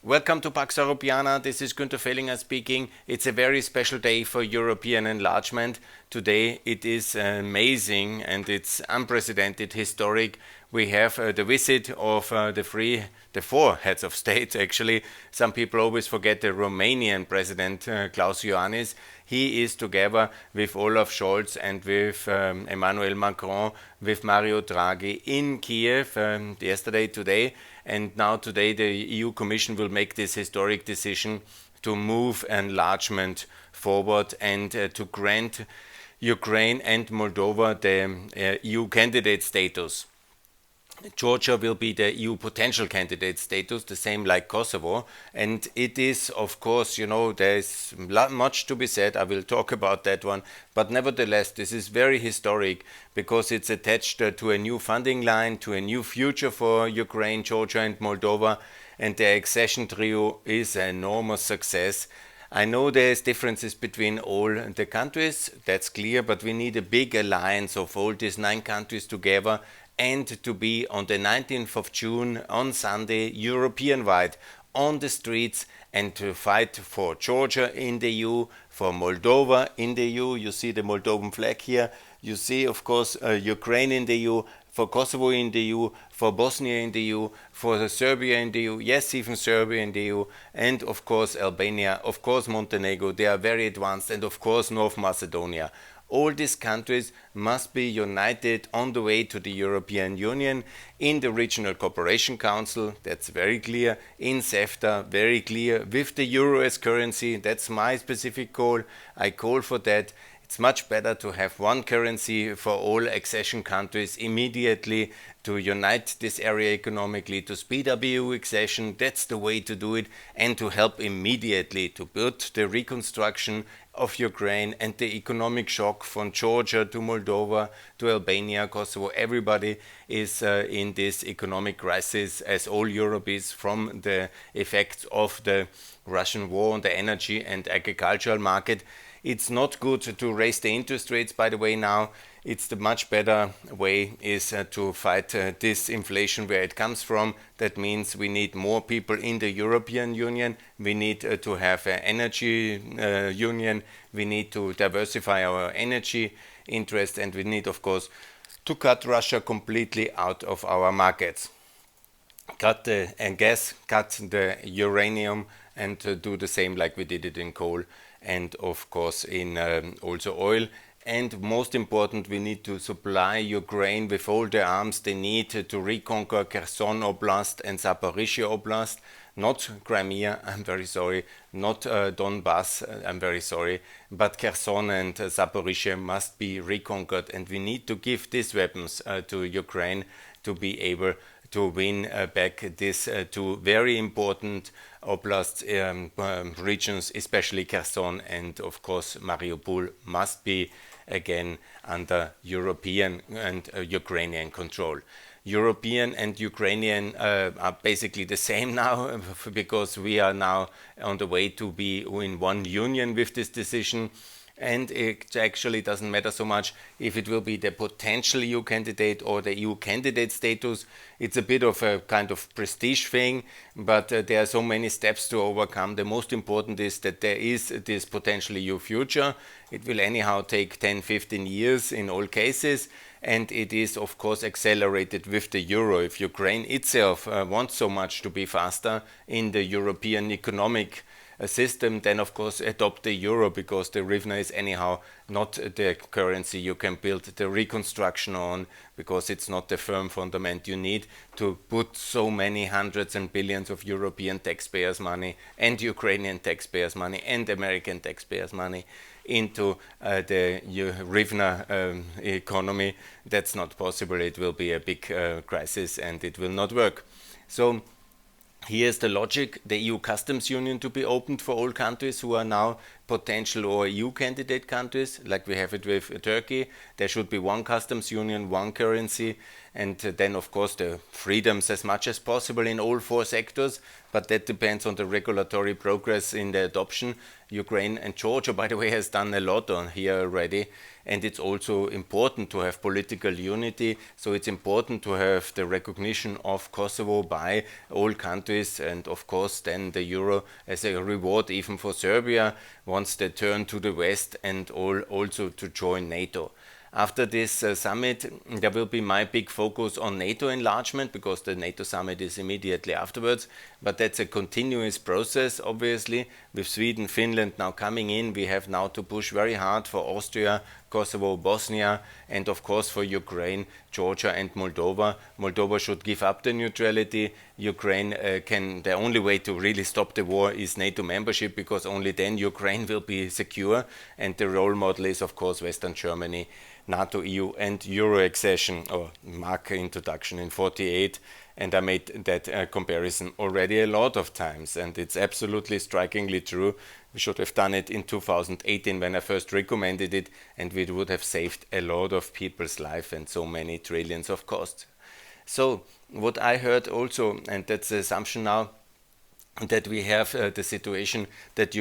Welcome to Pax Europiana. This is Günther Fellinger speaking. It's a very special day for European enlargement. Today it is amazing and it's unprecedented, historic. We have the visit of the four heads of state actually. Some people always forget the Romanian President Klaus Iohannis. He is together with Olaf Scholz and with Emmanuel Macron, with Mario Draghi in Kiev yesterday, today. And now today the EU Commission will make this historic decision to move enlargement forward and to grant Ukraine and Moldova the EU candidate status. Georgia will be the EU potential candidate status, the same like Kosovo. And it is, of course, there's much to be said. I will talk about that one. But nevertheless, this is very historic because it's attached to a new funding line, to a new future for Ukraine, Georgia and Moldova. And the accession trio is an enormous success. I know there's differences between all the countries, that's clear, but we need a big alliance of all these 9 countries together and to be on the 19th of June on Sunday, European-wide, on the streets and to fight for Georgia in the EU, for Moldova in the EU. You see the Moldovan flag here. You see, of course, Ukraine in the EU, for Kosovo in the EU, for Bosnia in the EU, for Serbia in the EU, yes, even Serbia in the EU, and of course Albania, of course Montenegro, they are very advanced, and of course North Macedonia. All these countries must be united on the way to the European Union in the Regional Cooperation Council, that's very clear, in CEFTA, very clear, with the euro as currency, that's my specific call, I call for that. It's much better to have one currency for all accession countries immediately to unite this area economically, to speed up EU accession, that's the way to do it, and to help immediately to build the reconstruction of Ukraine and the economic shock from Georgia to Moldova to Albania, Kosovo. Everybody is in this economic crisis, as all Europe is, from the effects of the Russian war on the energy and agricultural market. It's not good to raise the interest rates, by the way, now. It's the much better way is to fight this inflation where it comes from. That means we need more people in the European Union. We need to have an energy union. We need to diversify our energy interest. And we need, of course, to cut Russia completely out of our markets. Cut the gas, cut the uranium, and do the same like we did it in coal. And of course in also oil. And most important, we need to supply Ukraine with all the arms they need to reconquer Kherson Oblast and Zaporizhia Oblast, not Crimea, I'm very sorry, not Donbass, I'm very sorry, but Kherson and Zaporizhia must be reconquered, and we need to give these weapons to Ukraine to be able to win back these 2 very important oblasts, regions, especially Kherson and of course Mariupol must be again under European and Ukrainian control. European and Ukrainian are basically the same now because we are now on the way to be in one union with this decision. And it actually doesn't matter so much if it will be the potential EU candidate or the EU candidate status. It's a bit of a kind of prestige thing, but there are so many steps to overcome. The most important is that there is this potential EU future. It will anyhow take 10-15 years in all cases, and it is of course accelerated with the euro. If Ukraine itself wants so much to be faster in the European economic system, then of course adopt the euro, because the hryvnia is anyhow not the currency you can build the reconstruction on, because it's not the firm fundament you need to put so many hundreds and billions of European taxpayers' money and Ukrainian taxpayers' money and American taxpayers' money into the hryvnia economy. That's not possible. It will be a big crisis and it will not work. So here's the logic: the EU customs union to be opened for all countries who are now potential or EU candidate countries, like we have it with Turkey. There should be one customs union, one currency, and then of course the freedoms as much as possible in all 4 sectors, but that depends on the regulatory progress in the adoption. Ukraine and Georgia, by the way, has done a lot on here already, and it's also important to have political unity, so it's important to have the recognition of Kosovo by all countries, and of course then the euro as a reward even for Serbia once they turn to the west, and also to join NATO. After this summit, there will be my big focus on NATO enlargement, because the NATO summit is immediately afterwards, but that's a continuous process, obviously. With Sweden, Finland now coming in, we have now to push very hard for Austria, Kosovo, Bosnia, and of course for Ukraine, Georgia and Moldova. Moldova should give up the neutrality. Ukraine the only way to really stop the war is NATO membership, because only then Ukraine will be secure, and the role model is of course Western Germany, NATO, EU and Euro accession, or mark introduction in 48, and I made that comparison already a lot of times, and it's absolutely strikingly true. We should have done it in 2018 when I first recommended it, and we would have saved a lot of people's life and so many trillions of costs. So what I heard also, and that's the assumption now, that we have the situation that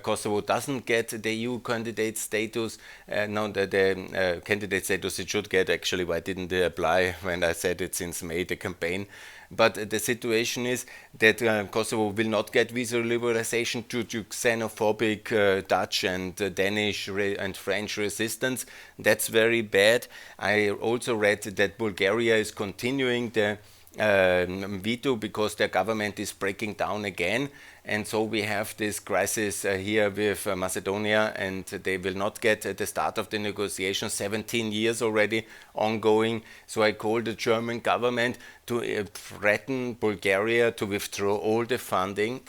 Kosovo doesn't get the EU candidate status. No, the candidate status it should get. Actually, why didn't they apply when I said it since May, the campaign? But the situation is that Kosovo will not get visa liberalization due to xenophobic Dutch and Danish and French resistance. That's very bad. I also read that Bulgaria is continuing the veto because their government is breaking down again, and so we have this crisis here with Macedonia, and they will not get at the start of the negotiations. 17 years already ongoing, so I call the German government to threaten Bulgaria to withdraw all the funding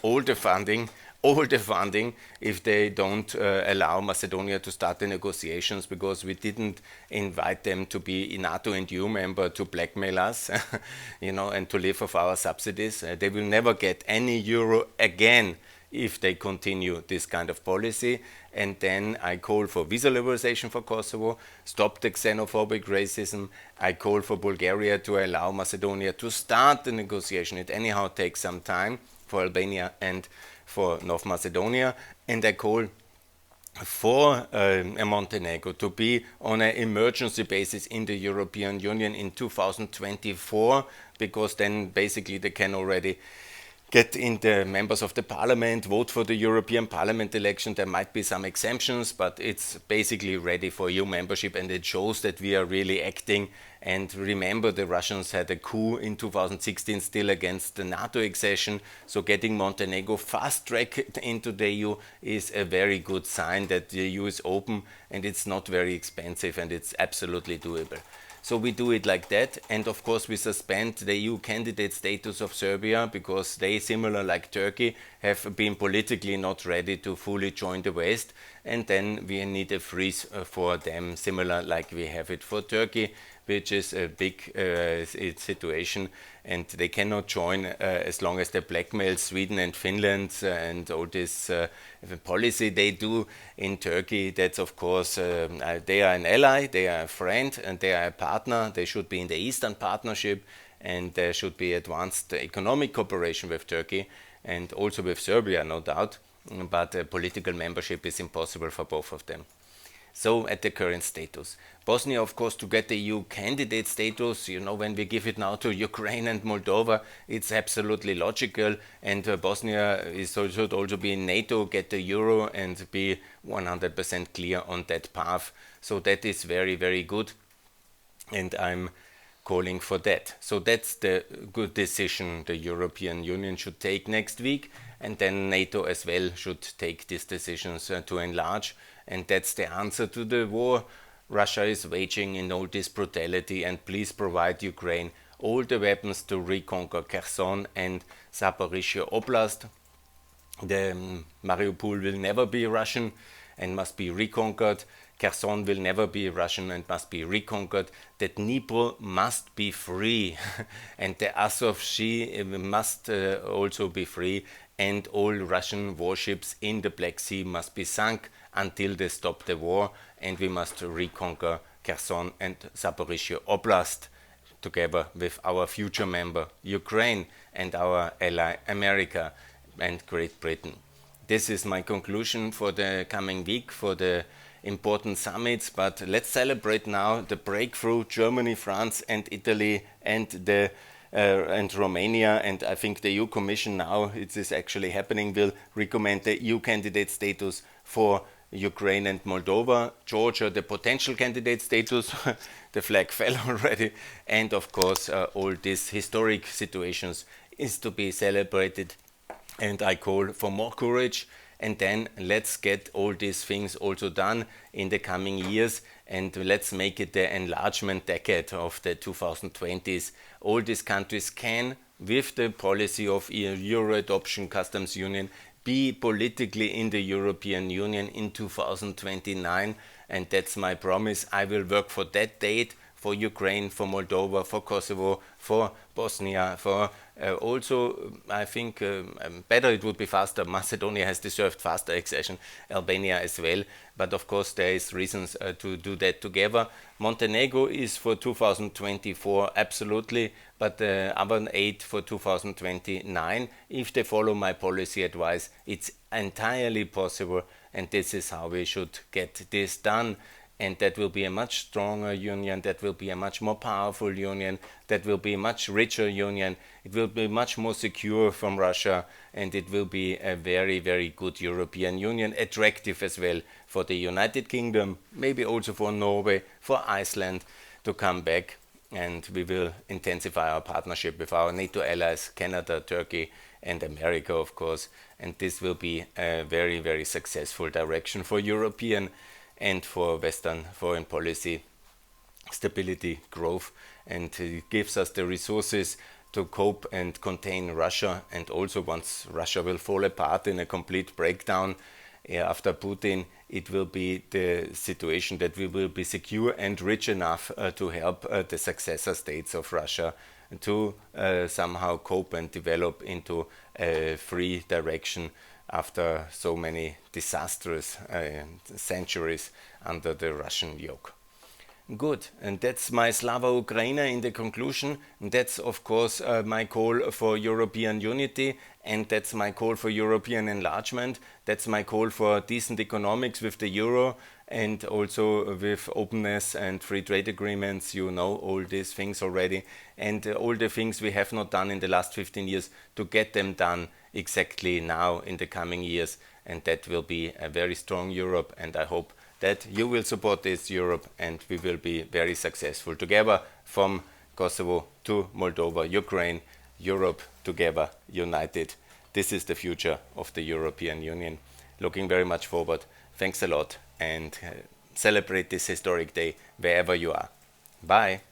if they don't allow Macedonia to start the negotiations, because we didn't invite them to be a NATO and EU member to blackmail us, and to live off our subsidies. They will never get any euro again if they continue this kind of policy. And then I call for visa liberalization for Kosovo, stop the xenophobic racism. I call for Bulgaria to allow Macedonia to start the negotiation. It anyhow takes some time for Albania and for North Macedonia, and I call for Montenegro to be on an emergency basis in the European Union in 2024, because then basically they can already get in the members of the parliament, vote for the European Parliament election. There might be some exemptions, but it's basically ready for EU membership, and it shows that we are really acting. And remember, the Russians had a coup in 2016 still against the NATO accession, so getting Montenegro fast-tracked into the EU is a very good sign that the EU is open, and it's not very expensive, and it's absolutely doable. So we do it like that, and of course we suspend the EU candidate status of Serbia, because they, similar like Turkey, have been politically not ready to fully join the West, and then we need a freeze for them, similar like we have it for Turkey, which is a big situation, and they cannot join as long as they blackmail Sweden and Finland and all this policy they do in Turkey. That's of course, they are an ally, they are a friend, and they are a partner. They should be in the Eastern Partnership, and there should be advanced economic cooperation with Turkey and also with Serbia, no doubt, but political membership is impossible for both of them. So at the current status. Bosnia, of course, to get the EU candidate status, when we give it now to Ukraine and Moldova, it's absolutely logical, and Bosnia should also be in NATO, get the euro, and be 100% clear on that path. So that is very, very good, and I'm calling for that. So that's the good decision the European Union should take next week, and then NATO as well should take these decisions to enlarge. And that's the answer to the war Russia is waging in all this brutality, and please provide Ukraine all the weapons to reconquer Kherson and Zaporizhia Oblast. The Mariupol will never be Russian, and must be reconquered. Kherson will never be Russian and must be reconquered. That Dnipro must be free and the Azov Sea must also be free, and all Russian warships in the Black Sea must be sunk until they stop the war, and we must reconquer Kherson and Zaporizhzhia Oblast together with our future member Ukraine and our ally America and Great Britain. This is my conclusion for the coming week for the important summits, but let's celebrate now the breakthrough. Germany, France and Italy and Romania, and I think the EU Commission now, it is actually happening, will recommend the EU candidate status for Ukraine and Moldova. Georgia, the potential candidate status, the flag fell already, and of course all these historic situations is to be celebrated, and I call for more courage. And then let's get all these things also done in the coming years, and let's make it the enlargement decade of the 2020s. All these countries can, with the policy of Euro adoption, customs union, be politically in the European Union in 2029, and that's my promise. I will work for that date, for Ukraine, for Moldova, for Kosovo, for Bosnia, for also, I think better it would be faster. Macedonia has deserved faster accession, Albania as well, but of course there is reasons to do that together. Montenegro is for 2024 absolutely, but the other 8 for 2029. If they follow my policy advice, it's entirely possible, and this is how we should get this done. And that will be a much stronger union, that will be a much more powerful union, that will be a much richer union, it will be much more secure from Russia, and it will be a very, very good European Union, attractive as well for the United Kingdom, maybe also for Norway, for Iceland to come back, and we will intensify our partnership with our NATO allies, Canada, Turkey and America of course, and this will be a very, very successful direction for European and for Western foreign policy stability, growth, and it gives us the resources to cope and contain Russia. And also once Russia will fall apart in a complete breakdown after Putin, it will be the situation that we will be secure and rich enough to help the successor states of Russia to somehow cope and develop into a free direction after so many disastrous centuries under the Russian yoke. Good, and that's my Slava Ukraina in the conclusion. And that's of course my call for European unity, and that's my call for European enlargement. That's my call for decent economics with the euro, and also with openness and free trade agreements. You know all these things already, and all the things we have not done in the last 15 years to get them done exactly now in the coming years, and that will be a very strong Europe, and I hope that you will support this Europe, and we will be very successful together from Kosovo to Moldova, Ukraine, Europe together, united. This is the future of the European Union. Looking very much forward. Thanks a lot, and celebrate this historic day wherever you are. Bye.